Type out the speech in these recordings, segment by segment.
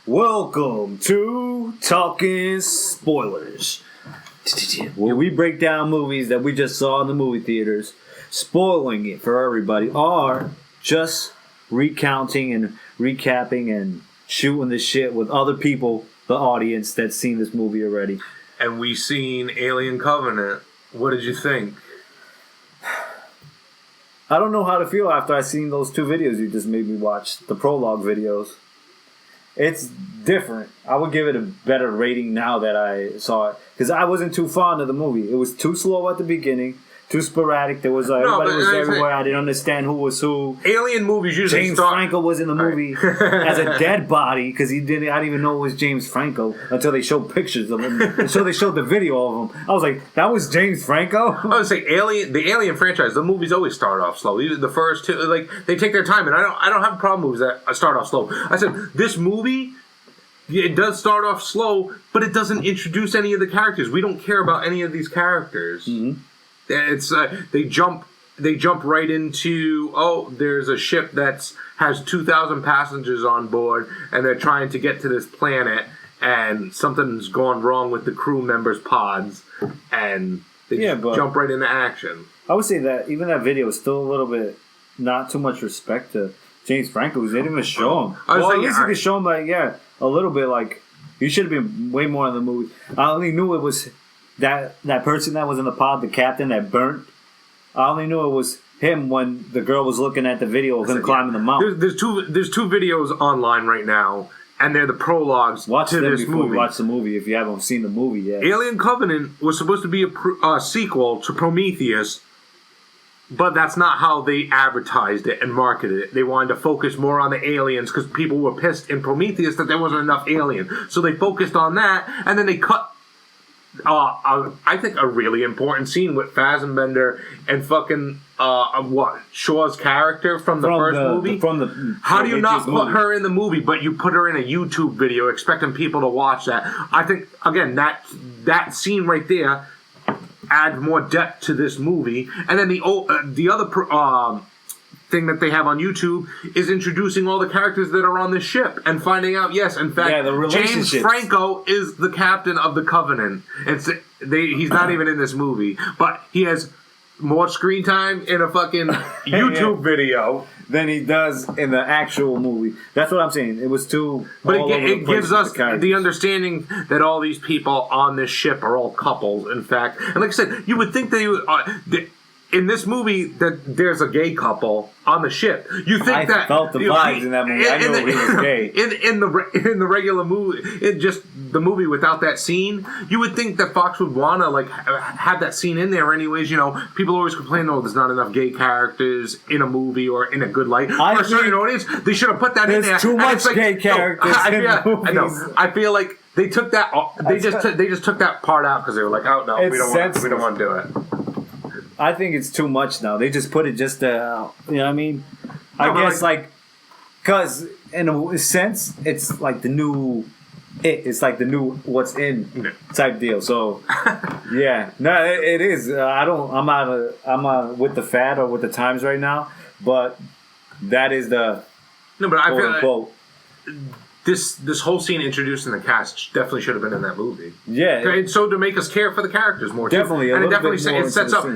Welcome to Talking Spoilers, where we break down movies that we just saw in the movie theaters, spoiling it for everybody, or just recounting and recapping and shooting the shit with other people, the audience that's seen this movie already. And we seen Alien Covenant. What did you think? I don't know how to feel after I seen those two videos you just made me watch, the prologue videos. It's different. I would give it a better rating now that I saw it. Because I wasn't too fond of the movie. It was too slow at the beginning, too sporadic. There was everybody was everywhere. I didn't understand who was who. Alien movies usually James Franco was in the movie as a dead body because I didn't even know it was James Franco until they showed pictures of him. Until they showed the video of him. I was like, that was James Franco? I would say the Alien franchise, the movies always start off slow. Even the first two, like, they take their time, and I don't have a problem with movies that start off slow. I said, this movie, it does start off slow, but it doesn't introduce any of the characters. We don't care about any of these characters. Mm-hmm. It's they jump right into, there's a ship that has 2,000 passengers on board, and they're trying to get to this planet, and something's gone wrong with the crew members' pods, and they jump right into action. I would say that even that video is still a little bit not too much respect to James Franco because they didn't even show him. At least you could show him a little bit like he should have been way more in the movie. I only knew it was that person that was in the pod, the captain that burnt. I only knew it was him when the girl was looking at the video of him climbing the mountain. There's two videos online right now, and they're the prologues to this movie. Watch the movie if you haven't seen the movie yet. Alien Covenant was supposed to be a sequel to Prometheus, but that's not how they advertised it and marketed it. They wanted to focus more on the aliens because people were pissed in Prometheus that there wasn't enough alien. So they focused on that, and then they cut I think a really important scene with Fassbender and fucking Shaw's character from the first movie. How do you not put her in the movie, but you put her in a YouTube video expecting people to watch that? I think again that scene right there adds more depth to this movie. And then the other thing that they have on YouTube is introducing all the characters that are on the ship and finding out, yes, in fact, James Franco is the captain of the Covenant. He's not even in this movie, but he has more screen time in a fucking YouTube video than he does in the actual movie. That's what I'm saying. It was too. But it gives us the understanding that all these people on this ship are all couples, in fact. And like I said, you would think in this movie that there's a gay couple on the ship. You think I felt the vibes in that movie. I knew he was gay. In the regular movie, in just the movie without that scene, you would think that Fox would want to have that scene in there anyways. You know, people always complain, there's not enough gay characters in a movie or in a good light for a certain audience. They should have put that in there. There's too much gay characters in movies. I know. I feel like they took that. They just took that part out because they were like, oh no, we don't want to do it. I think it's too much now. They just put it just you know what I mean? I guess because in a sense, it's like the new it's like the new what's in type deal. So yeah, no, it is. I'm not with the fad or with the times right now, but that is the I feel like this whole scene introducing the cast definitely should have been in that movie. Yeah. And so to make us care for the characters more. Definitely. Too. And it definitely sets up.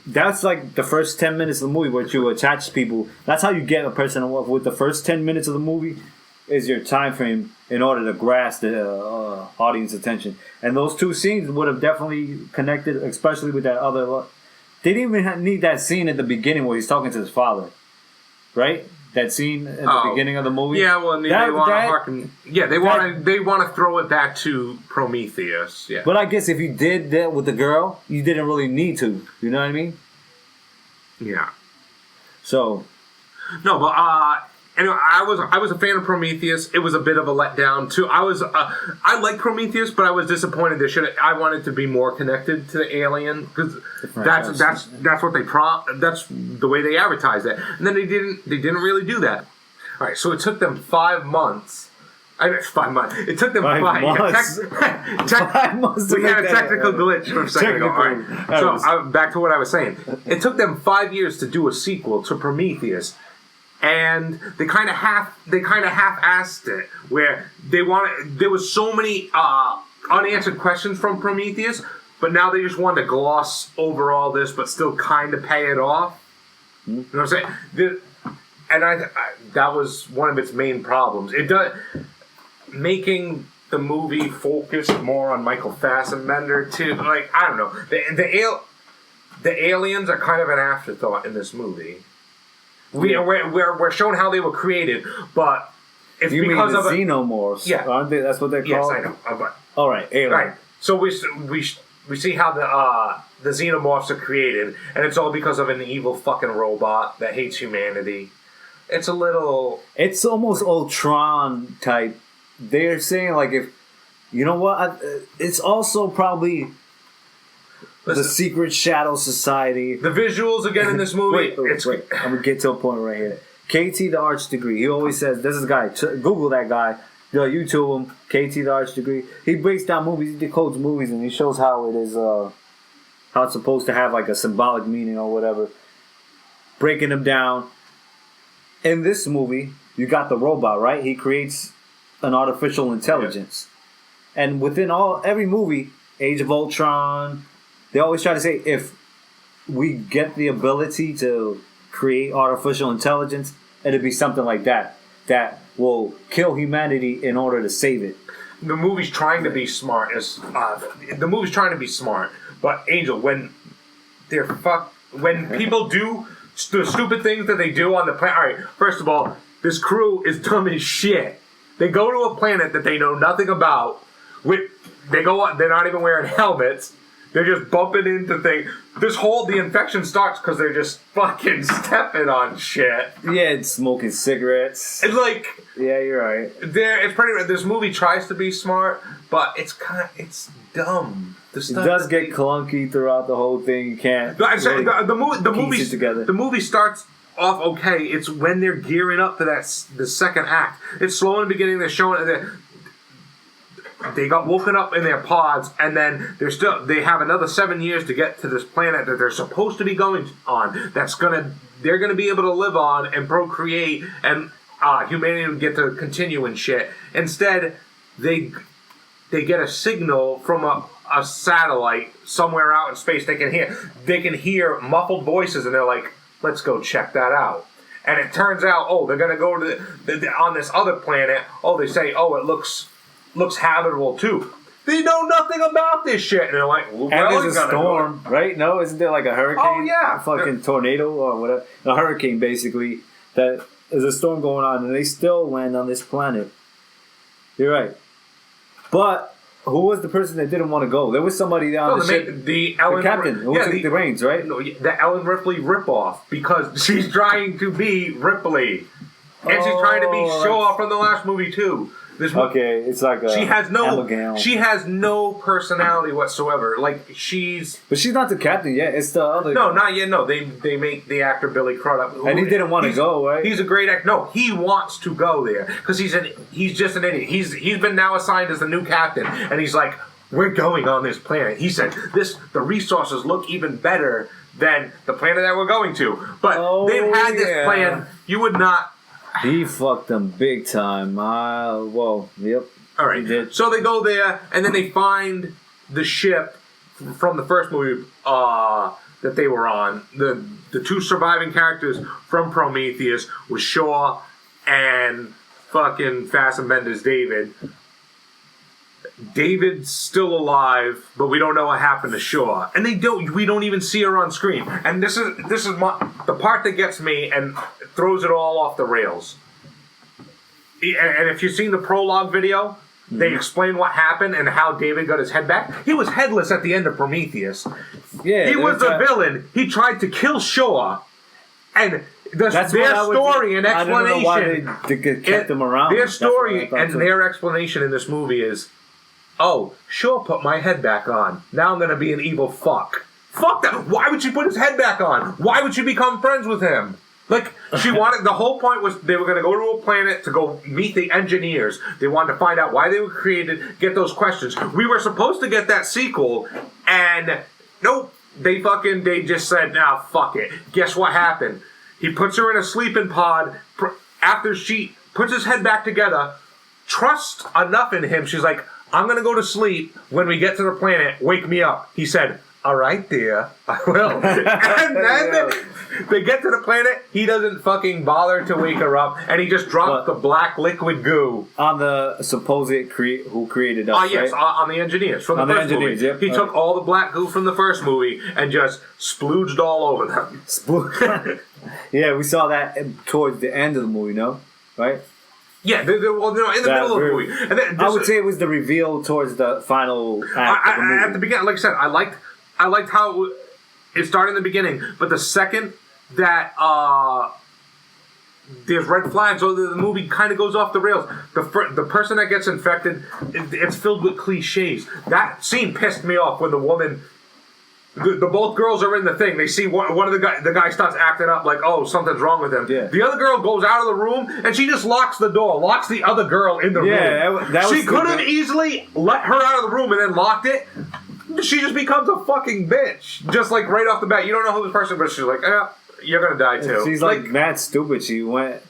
That's like the first 10 minutes of the movie where you attach people. That's how you get a person with the first 10 minutes of the movie is your time frame in order to grasp the audience attention. And those two scenes would have definitely connected, especially with that other. They didn't even need that scene at the beginning where he's talking to his father. Right? That scene at the beginning of the movie. Yeah, well, they want to throw it back to Prometheus. Yeah, but I guess if you did that with the girl, you didn't really need to. You know what I mean? Yeah. So. No, but anyway, I was a fan of Prometheus. It was a bit of a letdown too. I like Prometheus, but I was disappointed. I wanted to be more connected to the alien because that's what that's the way they advertised it. And then they didn't really do that. All right, so it took them 5 months. 5 months. It took them 5 months. 5 months. We had a technical glitch for a second ago. All right. So back to what I was saying. It took them 5 years to do a sequel to Prometheus. and they kind of half-assed it, where there was so many unanswered questions from Prometheus, but now they just wanted to gloss over all this, but still kind of pay it off. You know what I'm saying? That was one of its main problems. It does making the movie focus more on Michael Fassbender too. Like, I don't know, the aliens are kind of an afterthought in this movie. We're shown how they were created, but it's you because mean of the xenomorphs? Yeah, aren't they? That's what they're called. Yes, I know. All right, alien. Right. So we see how the xenomorphs are created, and it's all because of an evil fucking robot that hates humanity. It's a little. It's almost Ultron type. They're saying like if you know what, it's also probably the secret shadow society. The visuals again in this movie. wait. I'm gonna get to a point right here. KT the Arch Degree. He always says this is a guy. Google that guy. YouTube him. KT the Arch Degree. He breaks down movies. He decodes movies and he shows how it is. How it's supposed to have like a symbolic meaning or whatever. Breaking them down. In this movie, you got the robot, right? He creates an artificial intelligence. Yeah. And within every movie, Age of Ultron, they always try to say if we get the ability to create artificial intelligence, it'd be something like that will kill humanity in order to save it. The movie's trying to be smart. But Angel, when people do the stupid things that they do on the planet. All right, first of all, this crew is dumb as shit. They go to a planet that they know nothing about. They're not even wearing helmets. They're just bumping into things. The infection starts because they're just fucking stepping on shit. Yeah, it's smoking cigarettes. It's like... Yeah, you're right. This movie tries to be smart, but it's dumb. It does get clunky throughout the whole thing. You can't. The movie starts off okay. It's when they're gearing up for the second act. It's slow in the beginning. They're showing they got woken up in their pods, and then they have another 7 years to get to this planet that they're supposed to be going on. They're gonna be able to live on and procreate, and humanity would get to continue and shit. Instead, they get a signal from a satellite somewhere out in space. They can hear muffled voices, and they're like, "Let's go check that out." And it turns out, they're gonna go to on this other planet. They say, it looks habitable too. They know nothing about this shit, and they're like, and there's a storm, right? No, isn't there like a hurricane? Oh yeah, a fucking tornado or whatever. A hurricane, basically. That is a storm going on, and they still land on this planet. You're right, but who was the person that didn't want to go? There was somebody on the ship. The captain who took the reins, right? No, the Ellen Ripley ripoff, because she's trying to be Ripley, and she's trying to be Shaw from the last movie too. Okay, it's like she has no personality whatsoever. But she's not the captain yet. It's the other. No, not yet. No, they make the actor Billy Crudup, and he didn't want to go, right? He's a great actor. No, he wants to go there because he's just an idiot. He's been now assigned as the new captain, and he's like, we're going on this planet. He said the resources look even better than the planet that we're going to. But they've had this plan. You would not. He fucked them big time. Yep. All right. He did. So they go there, and then they find the ship from the first movie that they were on. The two surviving characters from Prometheus was Shaw and fucking Fassbender's David. David's still alive, but we don't know what happened to Shaw, and we don't even see her on screen. And this is the part that gets me and throws it all off the rails. And if you've seen the prologue video, they explain what happened and how David got his head back. He was headless at the end of Prometheus. Yeah, he was the villain. He tried to kill Shaw, and their story and explanation. I don't know why they kept him around. Their story and their explanation in this movie is, Shaw put my head back on. Now I'm going to be an evil fuck. Fuck that. Why would she put his head back on? Why would she become friends with him? She wanted, the whole point was they were going to go to a planet to go meet the engineers. They wanted to find out why they were created, get those questions. We were supposed to get that sequel, and nope. They just said, fuck it. Guess what happened? He puts her in a sleeping pod. After she puts his head back together, trusts enough in him, she's like, I'm going to go to sleep. When we get to the planet, wake me up. He said, all right, dear, I will. And then they get to the planet. He doesn't fucking bother to wake her up, and he just dropped the black liquid goo on the supposed who created us. Yes, right? on the engineers from the first movie. Yep. He took all the black goo from the first movie and just splooged all over them. Yeah, we saw that towards the end of the movie, no? Right? Yeah, in the middle of the movie. And then, I would say it was the reveal towards the final act of the movie. At the beginning, like I said, I liked how it started in the beginning, but the second that there's red flags, or the movie kind of goes off the rails. The person that gets infected, it's filled with cliches. That scene pissed me off when the woman. The both girls are in the thing. They see one of the guy starts acting up like, oh, something's wrong with him. Yeah. The other girl goes out of the room and she just locks the door, locks the other girl in the room. That was she could have easily let her out of the room and then locked it. She just becomes a fucking bitch, just like right off the bat. You don't know who this person, but she's like, you're gonna die too. She's like mad stupid. She went.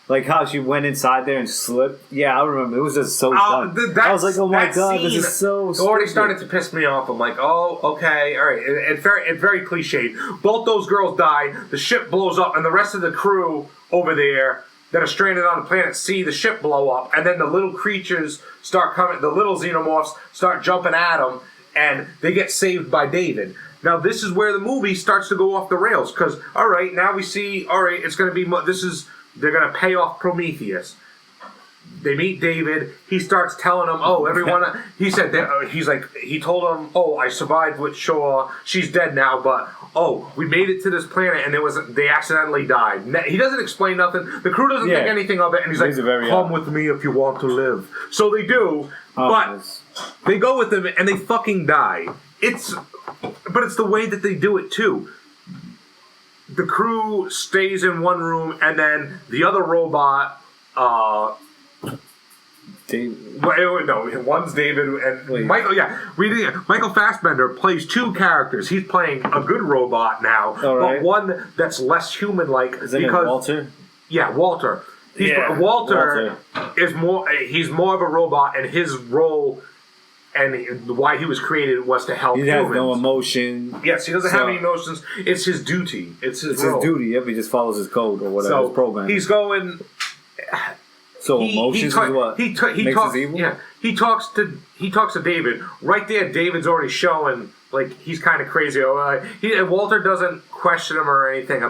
Like how she went inside there and slipped. Yeah, I remember. It was just so dumb. I was like, oh my god, this is so stupid. It already started to piss me off. I'm like, oh, okay, all right. It's very cliched. Both those girls die. The ship blows up, and the rest of the crew over there that are stranded on the planet see the ship blow up, and then the little creatures start coming. The little xenomorphs start jumping at them, and they get saved by David. Now, this is where the movie starts to go off the rails, because, all right, now we see, all right, it's going to be, they're going to pay off Prometheus. They meet David. He starts telling them, oh, everyone, he told them, oh, I survived with Shaw. She's dead now, but, oh, we made it to this planet, and they accidentally died. He doesn't explain nothing. The crew doesn't think anything of it, and he's like, come with me if you want to live. So they do, but they go with him, and they fucking die. But it's the way that they do it, too. The crew stays in one room, and then the other robot, one's David and Michael. Yeah, Michael Fassbender plays two characters. He's playing a good robot now, but one that's less human-like. Is it Walter? Yeah, Walter. Walter is more. He's more of a robot, and his role. And why he was created was to help humans. He has no emotion. Yes, he doesn't have any emotions. It's his duty. It's his duty. Yep, he just follows his code or whatever, his program. He's going... So emotions is what makes us evil? Yeah, he talks to David. Right there, David's already showing, like, he's kind of crazy. Walter doesn't question him or anything,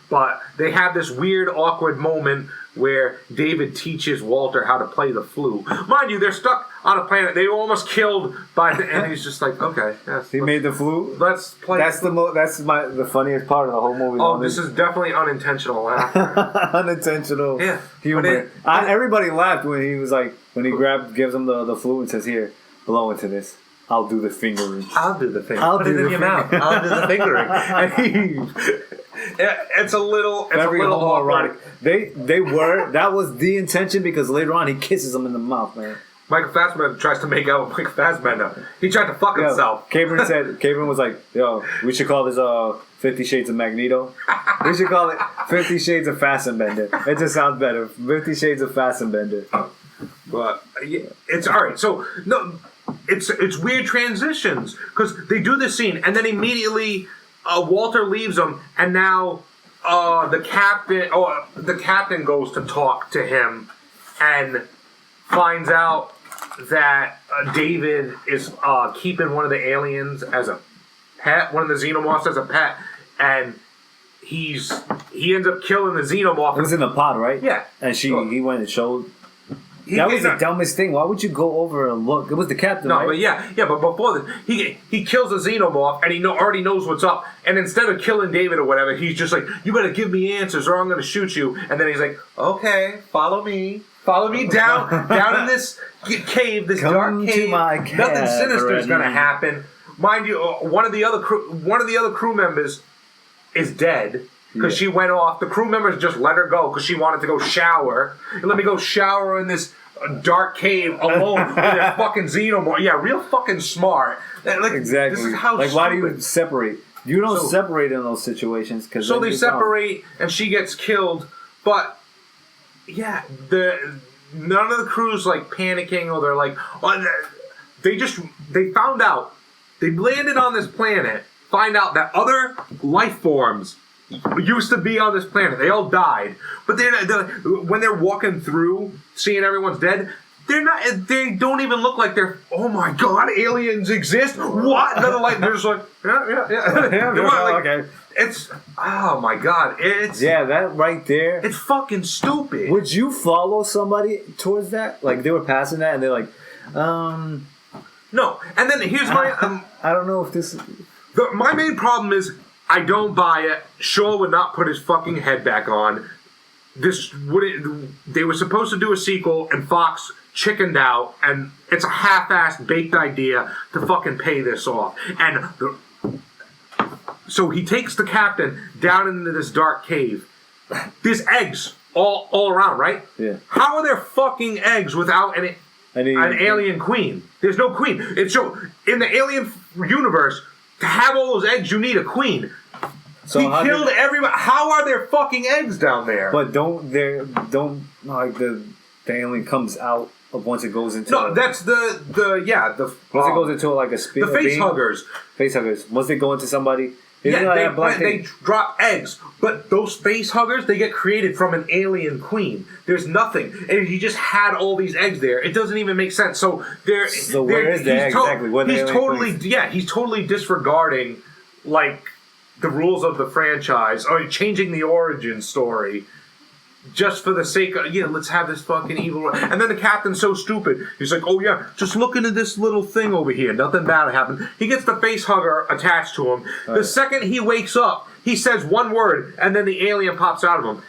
but they have this weird, awkward moment where David teaches Walter how to play the flute. Mind you, they're stuck on a planet. They were almost killed and he's just like, okay. He made the flute? Let's play. That's the funniest part of the whole movie. Oh, this is definitely unintentional laughter. Unintentional humor. Everybody laughed when he was like, when he gives him the flute and says, here, blow into this. I'll do the fingering. I'll do the fingering. Put it in your mouth. I'll do the fingering. It's a little homoerotic. That was the intention, because later on he kisses him in the mouth, man. Michael Fassbender tries to make out with Michael Fassbender. He tried to fuck himself. Cameron was like, yo, we should call this 50 Shades of Magneto. We should call it 50 Shades of Fassbender. It just sounds better. 50 Shades of Fassbender. But it's all right. So no, it's weird transitions, because they do this scene and then immediately Walter leaves them, and now the captain goes to talk to him and finds out that David is keeping one of the aliens as a pet, one of the xenomorphs as a pet, and he ends up killing the xenomorph. It was in the pod, right? Yeah. And he went and showed. That was the dumbest thing. Why would you go over and look? It was the captain, right? But before that, he kills the xenomorph, and he already knows what's up. And instead of killing David or whatever, he's just like, you better give me answers or I'm going to shoot you. And then he's like, okay, follow me down in this cave, this dark cave. Nothing sinister is going to happen. Mind you, one of the other crew members is dead. Because she went off. The crew members just let her go because she wanted to go shower. And let me go shower in this dark cave alone with a fucking xenomorph. Yeah, real fucking smart. Like, exactly. This is how why do you separate? You don't separate in those situations because so they separate and she gets killed, but yeah, none of the crew's like panicking or they're like, they found out they landed on this planet, find out that other life forms used to be on this planet. They all died, but when they're walking through, seeing everyone's dead. They're not. They don't even look like they're. Oh my God! Aliens exist. What? Another like they're just like yeah. Okay. It's oh my God! It's that right there. It's fucking stupid. Would you follow somebody towards that? Like they were passing that and they're like, no. And then here's my. I don't know if this. My main problem is I don't buy it. Shaw would not put his fucking head back on. This wouldn't. They were supposed to do a sequel, and Fox chickened out, and it's a half-assed baked idea to fucking pay this off. And so he takes the captain down into this dark cave. There's eggs all around, right? Yeah. How are there fucking eggs without an alien queen? There's no queen. It's so in the alien universe to have all those eggs, you need a queen. So he killed everybody. How are there fucking eggs down there? But don't like the alien comes out of once it goes into that's the once it goes into like a speed the face huggers once they go into somebody they drop eggs, but those face huggers they get created from an alien queen. There's nothing, and he just had all these eggs there. It doesn't even make sense. So where is the egg exactly? He's totally disregarding like the rules of the franchise or changing the origin story. Just for the sake of, let's have this fucking evil. And then the captain's so stupid. He's like, oh yeah, just look into this little thing over here. Nothing bad happened. He gets the face hugger attached to him. The second he wakes up, he says one word, and then the alien pops out of him.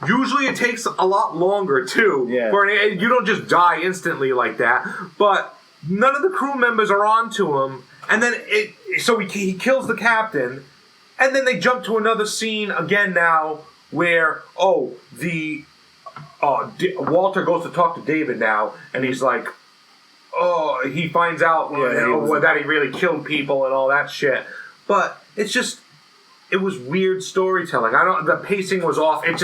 Usually it takes a lot longer, too. Yeah. You don't just die instantly like that. But none of the crew members are on to him. And then so he kills the captain. And then they jump to another scene again now. Where Walter goes to talk to David now, and he's like, he finds out that he really killed people and all that shit. But it's just, it was weird storytelling. The pacing was off. It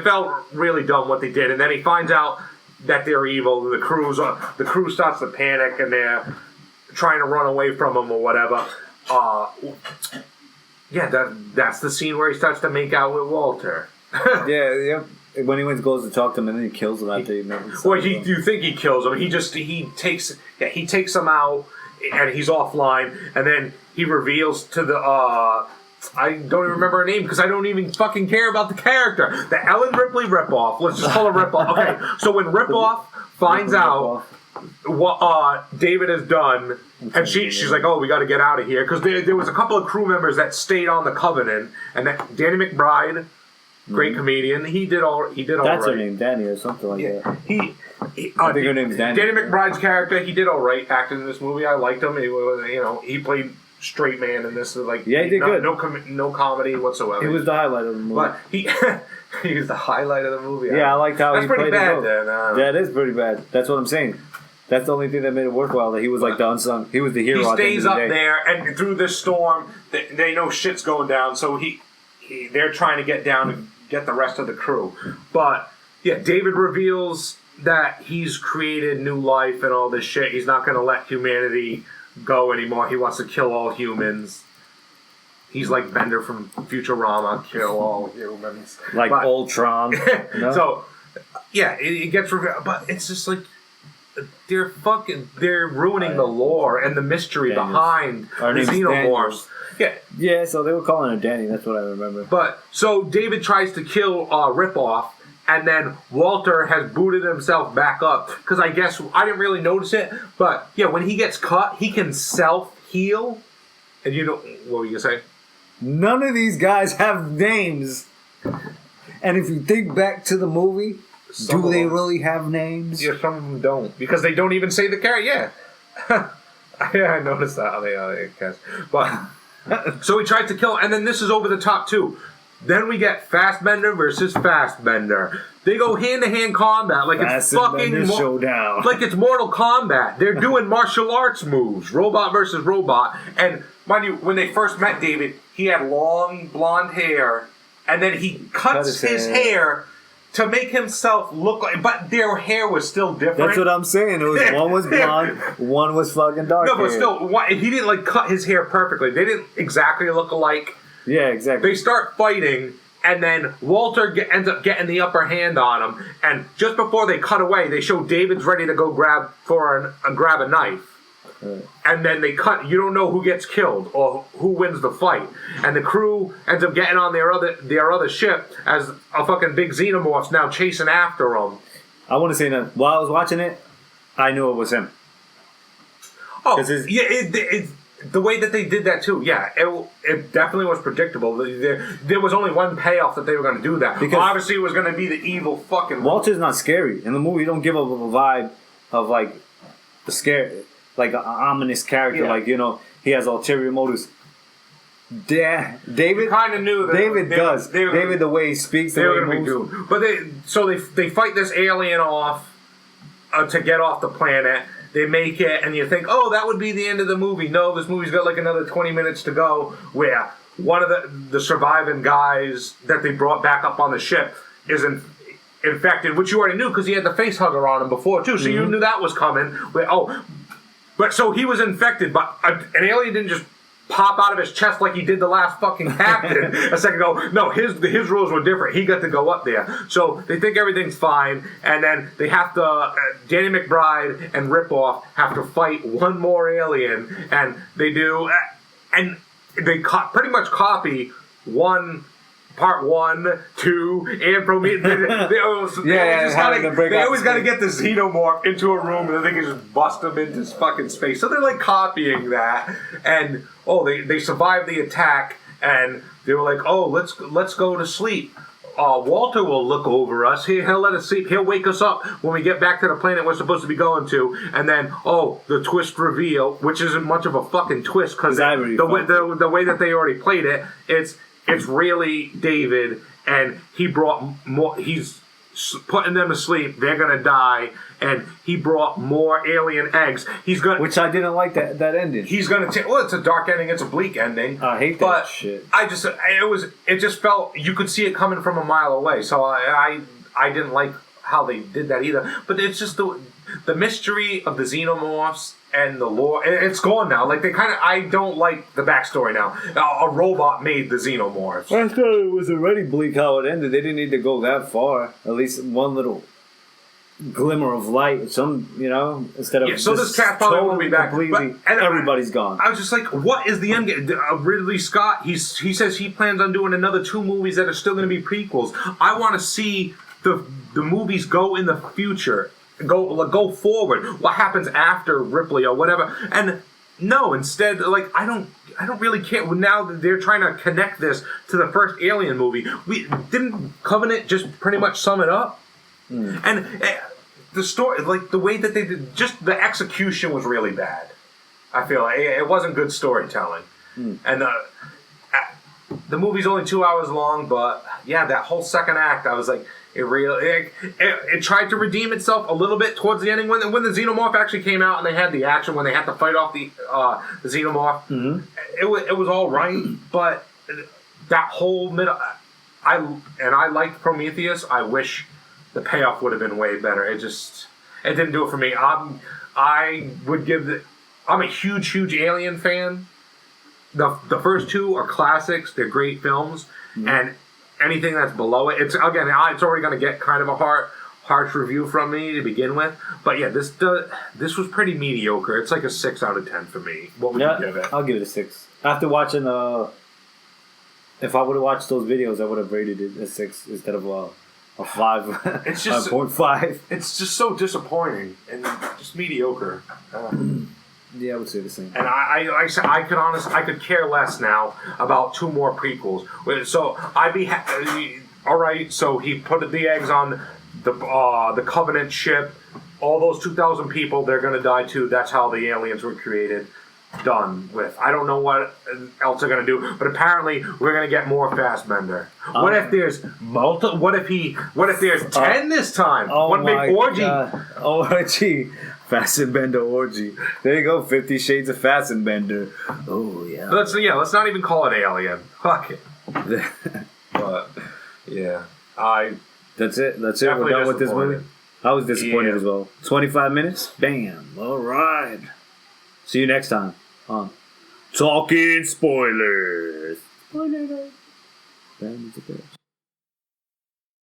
felt really dumb what they did. And then he finds out that they're evil. The crew starts to panic, and they're trying to run away from him or whatever. That's the scene where he starts to make out with Walter. Yeah. When he goes to talk to him, and then he kills him after he met. Well, you think he kills him? He takes him out, and he's offline, and then he reveals to the I don't even remember her name because I don't even fucking care about the character. The Ellen Ripley ripoff. Let's just call her ripoff. Okay, so when ripoff finds out what David has done, and she's like, "Oh, we got to get out of here," because there was a couple of crew members that stayed on the Covenant, and that Danny McBride, great comedian, he did all That's right. her name, Danny, or something like that. I think her name's Danny. Danny McBride's character, he did all right acting in this movie. I liked him. He was, he played straight man in this. Like, he did good. No comedy whatsoever. He was the highlight of the movie. But he was the highlight of the movie. Yeah, I liked how he played it. That's pretty bad. Then that is pretty bad. That's what I'm saying. That's the only thing that made it worthwhile. That he was like the unsung. He was the hero. He stays up there, and through this storm, they know shit's going down. So they're trying to get down and get the rest of the crew. But yeah, David reveals that he's created new life and all this shit. He's not going to let humanity go anymore. He wants to kill all humans. He's like Bender from Futurama, kill all humans. Like Ultron. No? So yeah, it gets revealed, but it's just like. They're ruining the lore and the mystery behind the xenomorphs. Yeah, so they were calling her Danny, that's what I remember. But, so David tries to kill Ripoff, and then Walter has booted himself back up. Because I guess, I didn't really notice it, but yeah, when he gets cut, he can self-heal. And what were you going to say? None of these guys have names. And if you think back to the movie... Do they really have names? Yeah, some of them don't. Because they don't even say the character. Yeah. Yeah, I noticed that. But so he tries to kill him. And then this is over the top, too. Then we get Fastbender versus Fastbender. They go hand-to-hand combat like it's fucking showdown. like it's Mortal Kombat. They're doing martial arts moves, robot versus robot. And mind you, when they first met David, he had long blonde hair, and then he cuts his hair to make himself look like, but their hair was still different. That's what I'm saying. It was one was blonde, one was fucking dark. No, but still, he didn't like cut his hair perfectly. They didn't exactly look alike. Yeah, exactly. They start fighting, and then Walter ends up getting the upper hand on him. And just before they cut away, they show David's ready to go grab a knife. Right. And then they cut. You don't know who gets killed or who wins the fight. And the crew ends up getting on their other ship as a fucking big xenomorph's now chasing after them. I want to say that while I was watching it, I knew it was him. Oh, yeah, the way that they did that too, yeah, it definitely was predictable. There was only one payoff that they were going to do that. Because obviously it was going to be the evil fucking... Walter's not scary. In the movie, you don't give up a vibe of like the scare... like an ominous character, like, you know, he has ulterior motives. David kind of knew that David does. David, the way he speaks, the way he moves. But they fight this alien off to get off the planet. They make it, and you think, oh, that would be the end of the movie. No, this movie's got like another 20 minutes to go, where one of the surviving guys that they brought back up on the ship is infected, which you already knew because he had the face hugger on him before too, so you knew that was coming. But so he was infected, but an alien didn't just pop out of his chest like he did the last fucking captain a second ago. No, his rules were different. He got to go up there. So they think everything's fine, and then they have to, Danny McBride and Ripoff have to fight one more alien, and they do, and they pretty much copy Part 1, 2, and Prometheus. They always got to get the xenomorph into a room, and then they can just bust him into fucking space. So they're like copying that, and they survive the attack, and they were like, oh, let's go to sleep. Walter will look over us. He'll let us sleep. He'll wake us up when we get back to the planet we're supposed to be going to. And then, the twist reveal, which isn't much of a fucking twist because the way that they already played it, it's really David, and he brought more. He's putting them to sleep. They're gonna die, and he brought more alien eggs. Which I didn't like that ending. He's gonna take. Well, it's a dark ending. It's a bleak ending. I hate that shit. It just felt you could see it coming from a mile away. So I didn't like how they did that either. But it's just the mystery of the xenomorphs and the lore. It's gone now. Like I don't like the backstory now. A robot made the xenomorphs. I thought it was already bleak how it ended. They didn't need to go that far. At least one little glimmer of light. Instead of so this cat probably won't be back. Completely, everybody's gone. I was just like, what is the end game? Ridley Scott. He says he plans on doing another 2 movies that are still going to be prequels. I want to see the movies go in the future. Go forward. What happens after Ripley or whatever? And no, instead, I don't really care. Now that they're trying to connect this to the first Alien movie, didn't Covenant just pretty much sum it up? And the story, the way that they did, just the execution was really bad. I feel like it wasn't good storytelling, and the movie's only 2 hours long. But yeah, that whole second act, I was like. It tried to redeem itself a little bit towards the ending when the xenomorph actually came out and they had the action when they had to fight off the xenomorph. Mm-hmm. It was all right, but that whole middle, I liked Prometheus. I wish the payoff would have been way better. It didn't do it for me. I'm a huge Alien fan. The first 2 are classics. They're great films, and anything that's below it, it's already going to get kind of a harsh review from me to begin with. But yeah, this was pretty mediocre. It's like a 6 out of 10 for me. What would you give it? I'll give it a 6. After watching, if I would have watched those videos, I would have rated it a 6 instead of a 5. It's just 5.5. It's just so disappointing and just mediocre. Yeah, I would say the same. And I could care less now about 2 more prequels. So I'd be all right. So he put the eggs on the Covenant ship. All those 2,000 people, they're gonna die too. That's how the aliens were created. done with. I don't know what else they're gonna do, but apparently we're gonna get more Fassbender. What if there's What if there's 10 this time? One big orgy. Orgy. Fassbender orgy. There you go. 50 Shades of Fassbender. Oh yeah. Let's not even call it Alien. Fuck it. But yeah, That's it. We're done with this movie. I was disappointed as well. 25 minutes. Bam. All right. See you next time on Talking Spoilers. Spoilers.